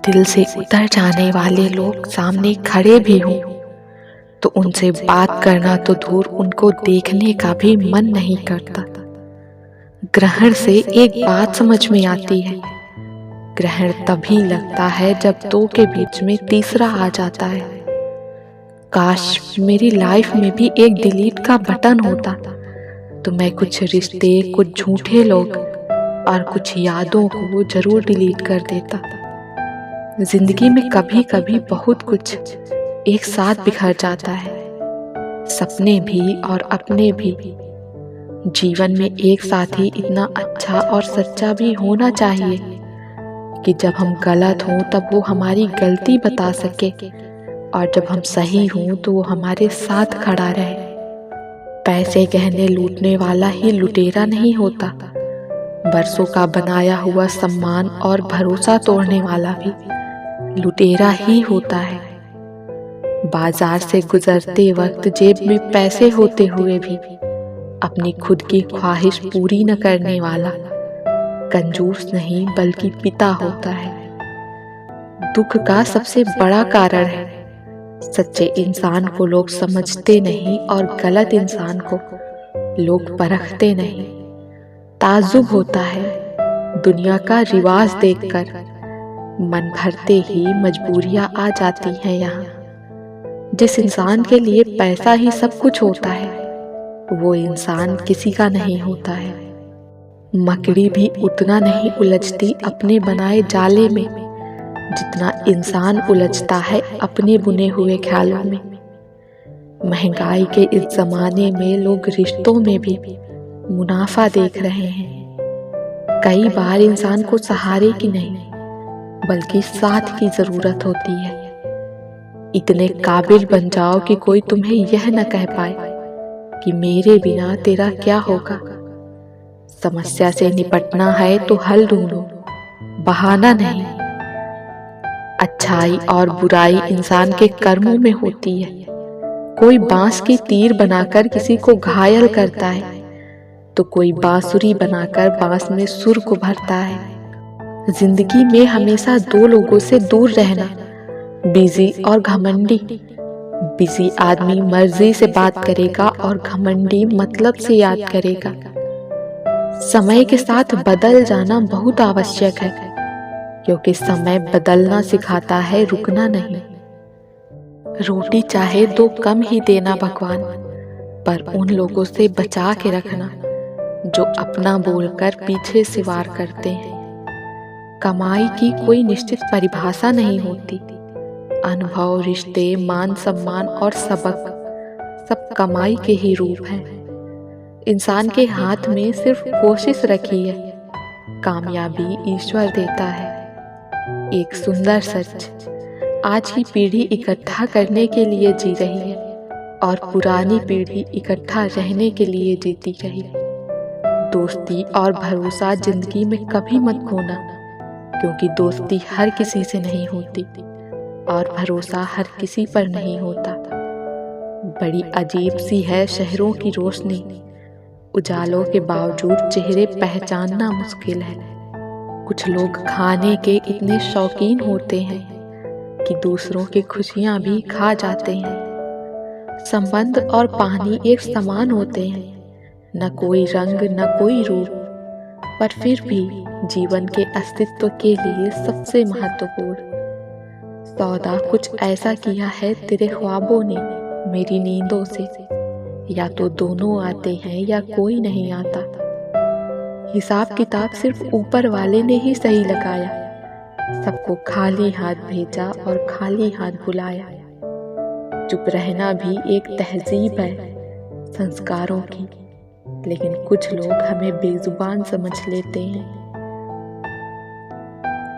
दिल से उतर जाने वाले लोग सामने खड़े भी हों तो उनसे बात करना तो दूर, उनको देखने का भी मन नहीं करता। ग्रहण से एक बात समझ में आती है, ग्रहण तभी लगता है जब दो के बीच में तीसरा आ जाता है। काश मेरी लाइफ में भी एक डिलीट का बटन होता तो मैं कुछ रिश्ते, कुछ झूठे लोग और कुछ यादों को जरूर डिलीट कर देता। जिंदगी में कभी कभी बहुत कुछ एक साथ बिखर जाता है, सपने भी और अपने भी। जीवन में एक साथ ही इतना अच्छा और सच्चा भी होना चाहिए कि जब हम गलत हों तब वो हमारी गलती बता सके, और जब हम सही हों तो वो हमारे साथ खड़ा रहे। पैसे गहने लूटने वाला ही लुटेरा नहीं होता, बरसों का बनाया हुआ सम्मान और भरोसा तोड़ने वाला भी लुटेरा ही होता है। बाजार से गुजरते वक्त जेब में पैसे होते हुए भी अपनी खुद की ख्वाहिश पूरी न करने वाला कंजूस नहीं बल्कि पिता होता है। दुख का सबसे बड़ा कारण है सच्चे इंसान को लोग समझते नहीं और गलत इंसान को लोग परखते नहीं। ताज्जुब होता है दुनिया का रिवाज देखकर, मन भरते ही मजबूरियां आ जाती हैं यहाँ। जिस इंसान के लिए पैसा ही सब कुछ होता है वो इंसान किसी का नहीं होता है। मकड़ी भी उतना नहीं उलझती अपने बनाए जाले में जितना इंसान उलझता है अपने बुने हुए ख्यालों में। महंगाई के इस जमाने में लोग रिश्तों में भी मुनाफा देख रहे हैं। कई बार इंसान को सहारे की नहीं बल्कि साथ की जरूरत होती है। इतने काबिल बन जाओ कि कोई तुम्हें यह न कह पाए कि मेरे बिना तेरा क्या होगा। समस्या से निपटना है तो हल ढूंढो, बहाना नहीं। अच्छाई और बुराई इंसान के कर्मों में होती है। कोई बांस की तीर बनाकर किसी को घायल करता है तो कोई बांसुरी बनाकर बांस में सुर को भरता है। जिंदगी में हमेशा दो लोगों से दूर रहना, बिजी और घमंडी। बिजी आदमी मर्जी से बात करेगा और घमंडी मतलब से याद करेगा। समय के साथ बदल जाना बहुत आवश्यक है क्योंकि समय बदलना सिखाता है, रुकना नहीं। रोटी चाहे दो कम ही देना भगवान, पर उन लोगों से बचा के रखना जो अपना बोलकर पीछे से वार करते हैं। कमाई की कोई निश्चित परिभाषा नहीं होती। अनुभव, रिश्ते, मान सम्मान और सबक सब कमाई के ही रूप हैं। इंसान के हाथ में सिर्फ कोशिश रखी है, कामयाबी ईश्वर देता है। एक सुंदर सच, आज की पीढ़ी इकट्ठा करने के लिए जी रही है और पुरानी पीढ़ी इकट्ठा रहने के लिए जीती रही। दोस्ती और भरोसा जिंदगी में कभी मत खोना, क्योंकि दोस्ती हर किसी से नहीं होती और भरोसा हर किसी पर नहीं होता। बड़ी अजीब सी है शहरों की रोशनी, उजालों के बावजूद चेहरे पहचानना मुश्किल है। कुछ लोग खाने के इतने शौकीन होते हैं कि दूसरों की खुशियां भी खा जाते हैं। संबंध और पानी एक समान होते हैं, न कोई रंग न कोई रूप, पर फिर भी जीवन के अस्तित्व के लिए सबसे महत्वपूर्ण। सौदा कुछ ऐसा किया है तेरे ख्वाबों ने मेरी नींदों से, या तो दोनों आते हैं या कोई नहीं आता। हिसाब किताब सिर्फ ऊपर वाले ने ही सही लगाया, सबको खाली हाथ भेजा और खाली हाथ बुलाया। चुप रहना भी एक तहजीब है संस्कारों की, लेकिन कुछ लोग हमें बेजुबान समझ लेते हैं।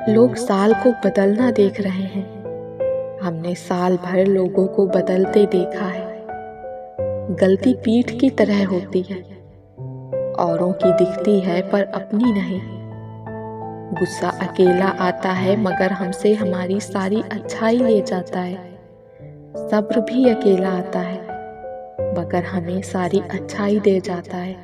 लोग साल को बदलना देख रहे हैं, हमने साल भर लोगों को बदलते देखा है। गलती पीठ की तरह होती है, औरों की दिखती है पर अपनी नहीं। गुस्सा अकेला आता है मगर हमसे हमारी सारी अच्छाई ले जाता है। सब्र भी अकेला आता है मगर हमें सारी अच्छाई दे जाता है।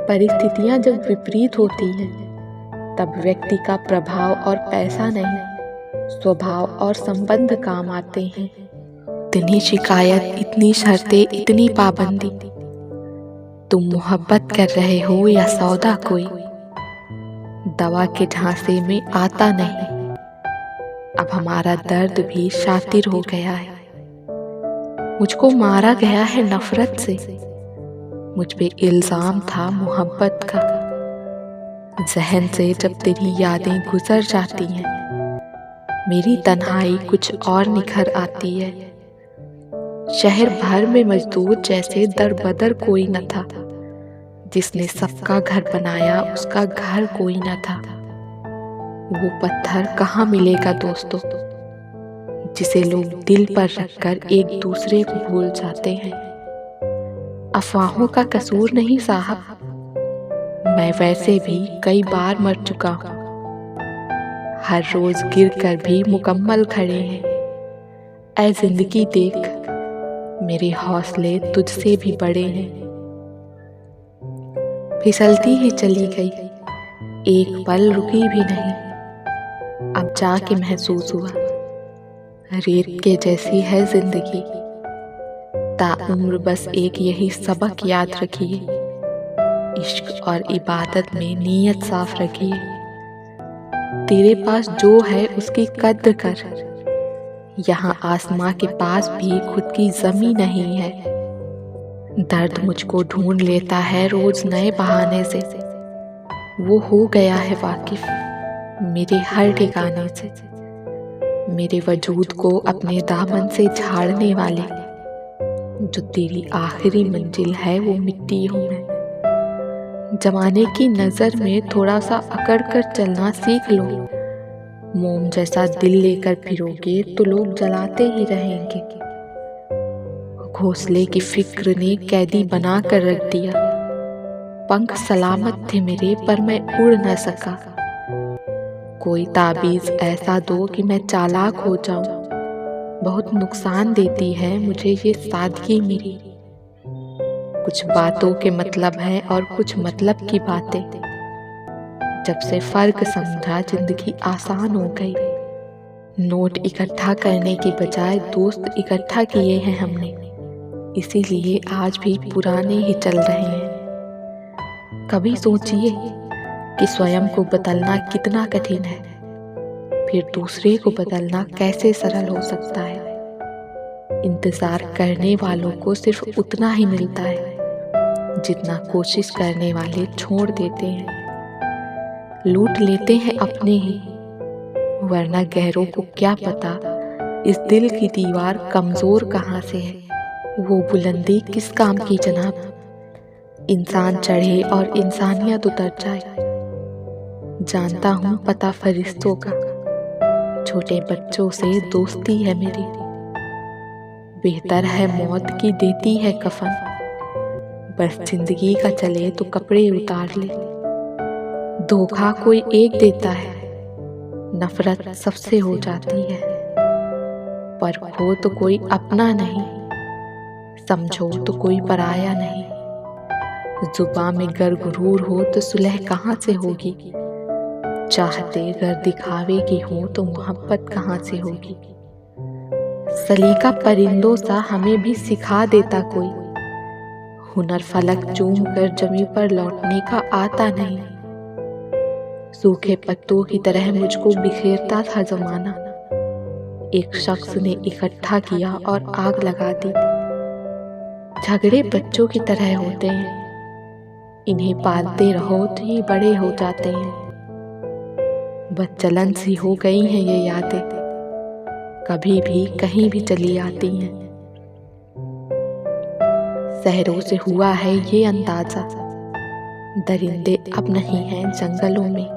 परिस्थितियां जब विपरीत होती हैं तब व्यक्ति का प्रभाव और पैसा नहीं स्वभाव और संबंध काम आते हैं। इतनी शिकायत, इतनी शर्तें, इतनी पाबंदी। तुम मोहब्बत कर रहे हो या सौदा कोई, दवा के झांसे में आता नहीं। अब हमारा दर्द भी शातिर हो गया है। मुझको मारा गया है नफरत से, मुझ पे इल्जाम था मोहब्बत का। जहन से जब तेरी यादें गुजर जाती हैं, मेरी तन्हाई कुछ और निखर आती है। शहर भर में मजदूर जैसे दर बदर कोई न था, जिसने सबका घर बनाया उसका घर कोई न था। वो पत्थर कहाँ मिलेगा दोस्तों, जिसे लोग दिल पर रखकर एक दूसरे को भूल जाते हैं। अफवाहों का कसूर नहीं साहब, मैं वैसे भी कई बार मर चुका हूँ। हर रोज गिरकर भी मुकम्मल खड़े हैं। ऐ जिंदगी देख, मेरे हौसले तुझसे भी बड़े हैं। फिसलती ही चली गई, एक पल रुकी भी नहीं। अब जाके महसूस हुआ, रेत के जैसी है जिंदगी। ताउम्र बस एक यही सबक याद रखिए, इश्क और इबादत में नीयत साफ रखिए। तेरे पास जो है उसकी कद्र कर, यहाँ आसमां के पास भी खुद की जमी नहीं है। दर्द मुझको ढूंढ लेता है रोज नए बहाने से, वो हो गया है वाकिफ मेरे हर ठिकाने से। मेरे वजूद को अपने दामन से झाड़ने वाले, जो तेरी आखिरी मंजिल है वो मिट्टी हूँ मैं। जमाने की नजर में थोड़ा सा अकड़ कर चलना सीख लो। मोम जैसा दिल लेकर फिरोगे तो लोग जलाते ही रहेंगे। घोंसले की फिक्र ने कैदी बना कर रख दिया। पंख सलामत थे मेरे पर मैं उड़ न सका। कोई ताबीज ऐसा दो कि मैं चालाक हो जाऊं। बहुत नुकसान देती है मुझे ये सादगी मेरी। कुछ बातों के मतलब है और कुछ मतलब की बातें। जब से फर्क समझा जिंदगी आसान हो गई। नोट इकट्ठा करने की बजाय दोस्त इकट्ठा किए हैं हमने, इसीलिए आज भी पुराने ही चल रहे हैं। कभी सोचिए कि स्वयं को बदलना कितना कठिन है, फिर दूसरे को बदलना कैसे सरल हो सकता है। इंतजार करने वालों को सिर्फ उतना ही मिलता है जितना कोशिश करने वाले छोड़ देते हैं। लूट लेते हैं अपने ही, वरना गैरों को क्या पता इस दिल की दीवार कमजोर कहाँ से है। वो बुलंदी किस काम की जनाब, इंसान चढ़े और इंसानियत उतर जाए। जानता हूँ पता फरिश्तों का, छोटे बच्चों से दोस्ती है मेरी। बेहतर है मौत की देती है कफन, बस जिंदगी का चले तो कपड़े उतार ले। धोखा कोई एक देता है, नफरत सबसे हो जाती है। पर हो तो कोई अपना नहीं, समझो तो कोई पराया नहीं। जुबां में गर गुरूर हो तो सुलह कहाँ से होगी। चाहते गर दिखावे की हो तो मोहब्बत कहाँ से होगी। सलीका परिंदों सा हमें भी सिखा देता कोई, हुनर फलक चूम कर जमीन पर लौटने का आता नहीं। सूखे पत्तों की तरह मुझको बिखेरता था जमाना, एक शख्स ने इकट्ठा किया और आग लगा दी। झगड़े बच्चों की तरह होते हैं, इन्हें पालते रहो तो ये बड़े हो जाते हैं। बच्चलन सी हो गई हैं ये यादें, कभी भी कहीं भी चली आती हैं। शहरों से हुआ है ये अंदाजा, दरिंदे अब नहीं हैं जंगलों में।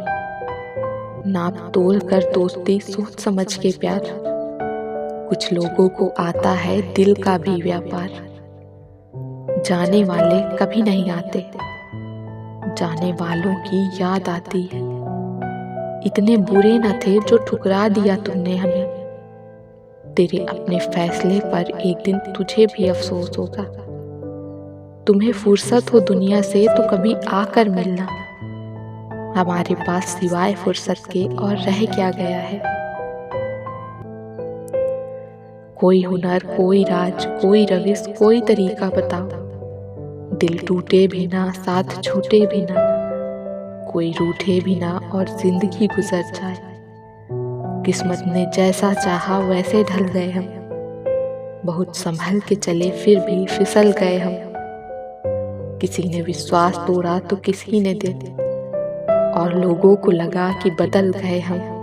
नाप तोल कर दोस्ती सोच समझ के प्यार, कुछ लोगों को आता है दिल का भी व्यापार। जाने वाले कभी नहीं आते, जाने वालों की याद आती है। इतने बुरे न थे जो ठुकरा दिया तुमने हमें, तेरे अपने फैसले पर एक दिन तुझे भी अफसोस होगा। तुम्हें फुर्सत हो दुनिया से तो कभी आकर मिलना, हमारे पास सिवाय फुर्सत के और रह क्या गया है। कोई हुनर, कोई राज, कोई रविश, कोई तरीका बताओ। दिल टूटे भी ना, साथ छूटे भी ना, कोई रूठे भी ना और जिंदगी गुजर जाए। किस्मत ने जैसा चाहा वैसे ढल गए हम, बहुत संभल के चले फिर भी फिसल गए हम। किसी ने विश्वास तोड़ा तो किसी ने दिल, और लोगों को लगा कि बदल गए हम।